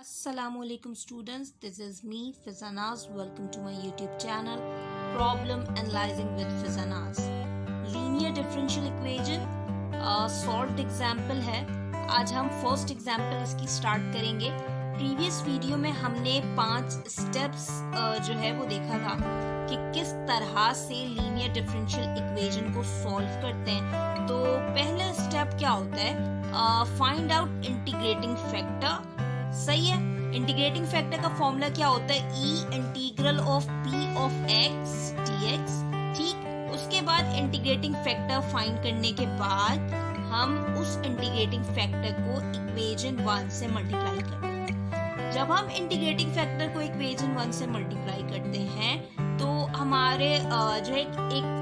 Assalamualaikum students, this is me Fizanaz. Welcome to my YouTube channel Problem Analyzing with Fizanaz. Linear differential equation solved example है. आज हम first example इसकी start करेंगे. Previous video में हमने 5 steps जो है वो देखा था कि किस तरह से लीनियर डिफरेंशियल इक्वेशन को सॉल्व करते हैं. तो पहला स्टेप क्या होता है, फाइंड आउट इंटीग्रेटिंग फैक्टर. सही है. इंटीग्रेटिंग फैक्टर का फॉर्मूला क्या होता है, e integral of P of x dx. ठीक. उसके बाद इंटीग्रेटिंग फैक्टर फाइंड करने के बाद हम उस इंटीग्रेटिंग फैक्टर को इक्वेशन 1 से मल्टीप्लाई करते हैं. जब हम इंटीग्रेटिंग फैक्टर को इक्वेशन 1 से मल्टीप्लाई करते हैं तो हमारे जो एक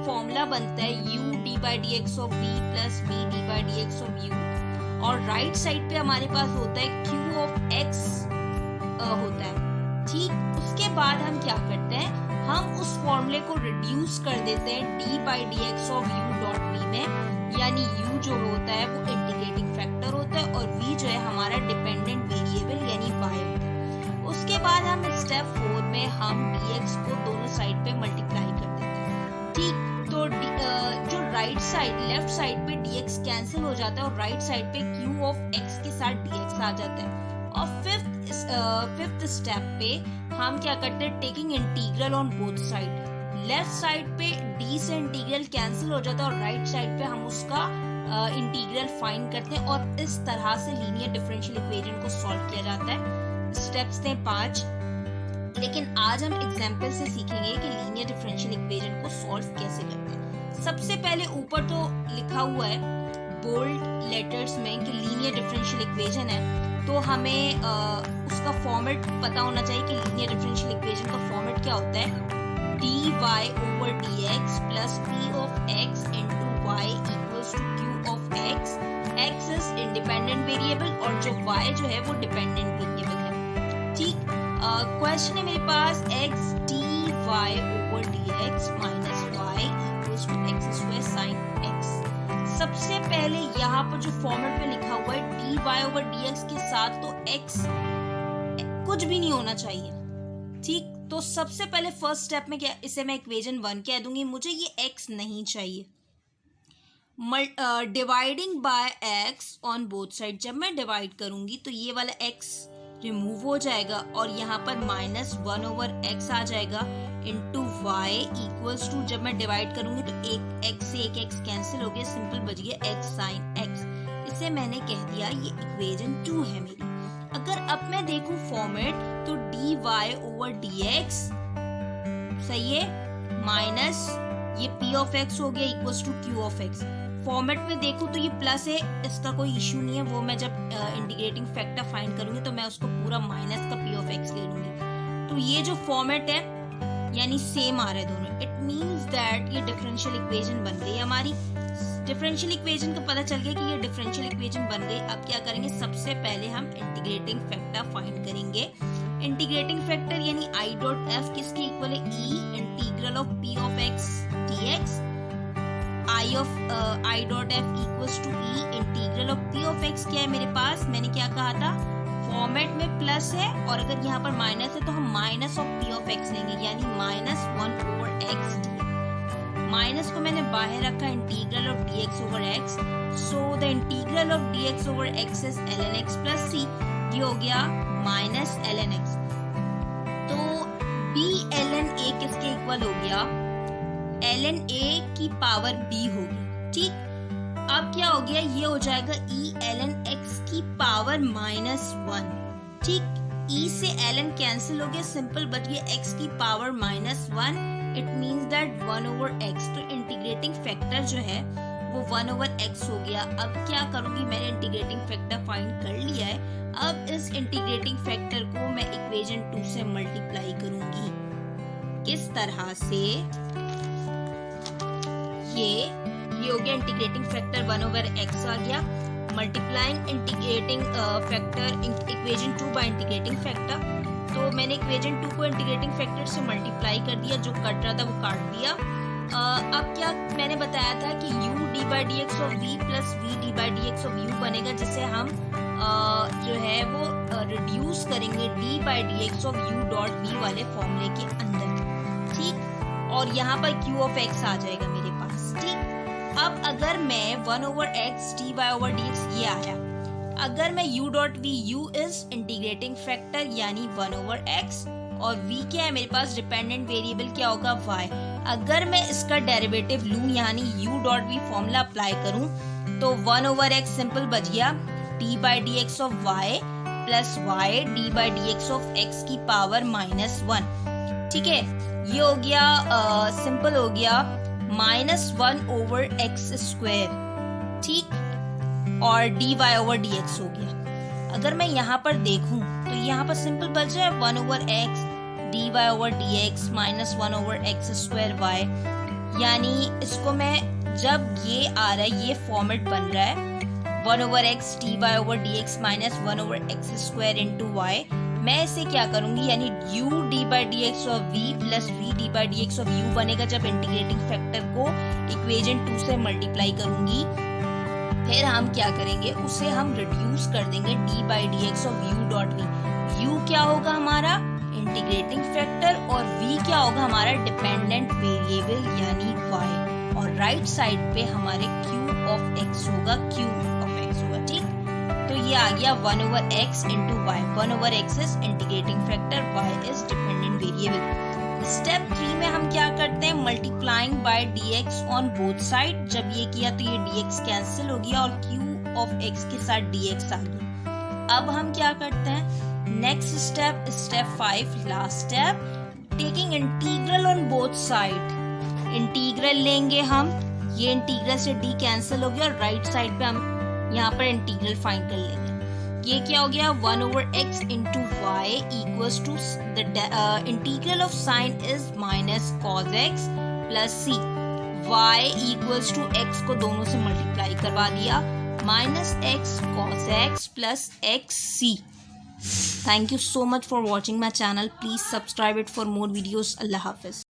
फॉर्मूला बनता है u d by d x of v plus v d by d x of u. और राइट साइड पे हमारे पास होता है q ऑफ x होता है. ठीक. उसके बाद हम क्या करते हैं, हम उस फॉर्मूले को रिड्यूस कर देते हैं d by d x of u dot v में. यानी u जो होता है वो इंटीग्रेटिंग फैक्टर होता है और v जो है हमारा डिपेंडेंट वेरिएबल यानी y होता है. उसके बाद हम स्टेप 4 में हम dx को दोनों साइड पे मल्टीप्लाई कर देते हैं. ठीक. तो जो राइट साइड लेफ्ट साइड पे dx कैंसिल हो जाता है और राइट साइड पे q ऑफ x के साथ dx आ जाता है. और फिफ्थ स्टेप पे हम क्या करते हैं, taking integral on both side. Left side पे d से इंटीग्रल कैंसिल हो जाता है और राइट साइड पे हम उसका इंटीग्रल फाइंड करते हैं और इस तरह से लीनियर डिफरेंशियल इक्वेशन को सॉल्व किया जाता है. स्टेप्स थे 5, लेकिन आज हम एग्जाम्पल से सीखेंगे कि लीनियर डिफरेंशियल इक्वेशन को सॉल्व कैसे करते हैं. सबसे पहले ऊपर तो लिखा हुआ है बोल्ड लेटर्स में कि लीनियर डिफरेंशियल इक्वेशन है, तो हमें उसका फॉर्मेट पता होना चाहिए कि लीनियर डिफरेंशियल इक्वेशन का फॉर्मेट क्या होता है. dy over dx plus p of x into y equals to q of x. x is independent variable और जो y जो है वो dependent variable है. ठीक. क्वेश्चन है मेरे पास x dy over dx minus y equals to x square sin x. सबसे पहले यहाँ पर जो फॉर्मेट में लिखा हुआ है dy over dx के साथ तो x कुछ भी नहीं होना चाहिए. ठीक. तो सबसे पहले फर्स्ट स्टेप में क्या, इसे मैं इक्वेशन 1 कह दूंगी. मुझे ये x नहीं चाहिए. Dividing by x on both side, जब मैं डिवाइड करूंगी तो ये वाला x रिमूव हो जाएगा और यहाँ पर -1 ओवर x आ जाएगा इंटू y इक्वल्स टू, जब मैं डिवाइड करूंगी तो एक x से एक x कैंसिल हो गया, सिंपल बच गया x साइन x. इसे मैंने कह दिया ये इक्वेशन 2 है मेरी. अगर अब मैं देखूं फॉर्मेट तो dy ओवर dx सही है माइनस ये p ऑफ x हो गया equals to q of x. Format में देखूं तो ये प्लस है, इसका कोई इशू नहीं है. वो मैं जब इंटीग्रेटिंग फैक्टर फाइंड करूंगी तो मैं उसको पूरा माइनस का p ऑफ x ले लूंगी. तो ये जो फॉर्मेट है यानी सेम आ रहे हैं दोनों. इट मींस दैट ये डिफरेंशियल इक्वेशन बन गई हमारी. डिफरेंशियल इक्वेशन का पता चल गया कि ये डिफरेंशियल इक्वेशन बन गई. अब क्या करेंगे, सबसे पहले हम इंटीग्रेटिंग फैक्टर फाइंड करेंगे. इंटीग्रेटिंग फैक्टर यानी i डॉट f किसके इक्वल है, e integral of p of x dx. i dot f equals to e integral of p of x. क्या है मेरे पास, मैंने क्या कहा था, फॉर्मेट में प्लस है और अगर यहाँ पर माइनस है तो हम minus of p of x लेंगे यानी -1 ओवर x dx. माइनस को मैंने बाहर रखा, integral of dx over x. So the integral of dx over x is ln x plus c. ये हो गया माइनस ln x. तो b ln a किसके इक्वल हो गया, ln a की पावर b होगी. ठीक. अब क्या हो गया, ये हो जाएगा e ln x की पावर -1. ठीक. e से ln कैंसिल हो गया, सिंपल बच गया x की power -1. It means that 1 over x. तो इंटीग्रेटिंग फैक्टर जो है वो 1 ओवर x हो गया. अब क्या करूंगी, मैंने इंटीग्रेटिंग फैक्टर फाइंड कर लिया है. अब इस इंटीग्रेटिंग फैक्टर को मैं इक्वेशन 2 से मल्टीप्लाई करूंगी. किस तरह से, ये हो गया इंटीग्रेटिंग फैक्टर 1 ओवर x आ गया. Multiplying integrating factor equation 2 by integrating factor. तो मैंने इक्वेशन 2 को इंटीग्रेटिंग फैक्टर से मल्टीप्लाई कर दिया, जो कट रहा था वो काट दिया. अब क्या मैंने बताया था कि u d by d x of v plus v d by d x of u बनेगा, जिसे हम जो है वो रिड्यूस करेंगे d by d x of u dot v वाले फॉर्मूले के अंदर, ठीक। और यहाँ पर क्यू ऑफ एक्स आ जाएगा मेरे पास, ठीक। अब अगर मैं 1 over x d y over d x ये आया, अगर मैं u dot v, u is integrating factor यानी 1 ओवर x, और v क्या है मेरे पास, डिपेंडेंट वेरिएबल क्या होगा y। अगर मैं इसका डेरिवेटिव लूं यानी u dot v formula apply करूं तो 1 ओवर x सिंपल बच गया d by d x of y plus y d by d x of x की पावर -1, ठीक है। ये हो गया सिंपल हो गया -1 ओवर x स्क्वायर, ठीक, और dy ओवर dx हो गया। अगर मैं यहाँ पर देखूं तो यहाँ पर सिंपल बच जाए 1 over x dy over dx -1 over x square y, यानी इसको मैं जब ये आ रहा है, ये फॉर्मेट बन रहा है 1 over x dy over dx -1 over x square into y, मैं इसे क्या करूंगी यानी u d by d x of v plus v d by d x of u बनेगा जब इंटीग्रेटिंग फैक्टर को इक्वेशन 2 से मल्टीप्लाई करूंगी। फिर हम क्या करेंगे, उसे हम रिड्यूस कर देंगे d by d x of u dot v। u क्या होगा हमारा इंटीग्रेटिंग फैक्टर और v क्या होगा हमारा डिपेंडेंट वेरिएबल यानी y, और राइट साइड पे हमारे q ऑफ x होगा, ठीक। तो ये आ गया 1 over x into y. 1 over x is integrating factor, y is dependent variable. Step 3 में हम क्या करते हैं, multiplying by dx on both side. जब ये किया तो ये dx कैंसिल हो गया और q ऑफ x के साथ dx आ गया। अब हम क्या करते हैं, next step, step 5, last step, taking integral on both side. Integral लेंगे हम, ये इंटीग्रल से d कैंसिल हो गया और राइट साइड पे हम यहाँ पर इंटीग्रल फाइंड कर लेंगे। ये क्या हो गया 1 over x into y equals to the integral of sine is minus cos x plus c, y equals to x को दोनों से मल्टीप्लाई करवा दिया minus x cos x plus xc। Thank you so much for watching my channel. Please subscribe it for more videos. Allah Hafiz.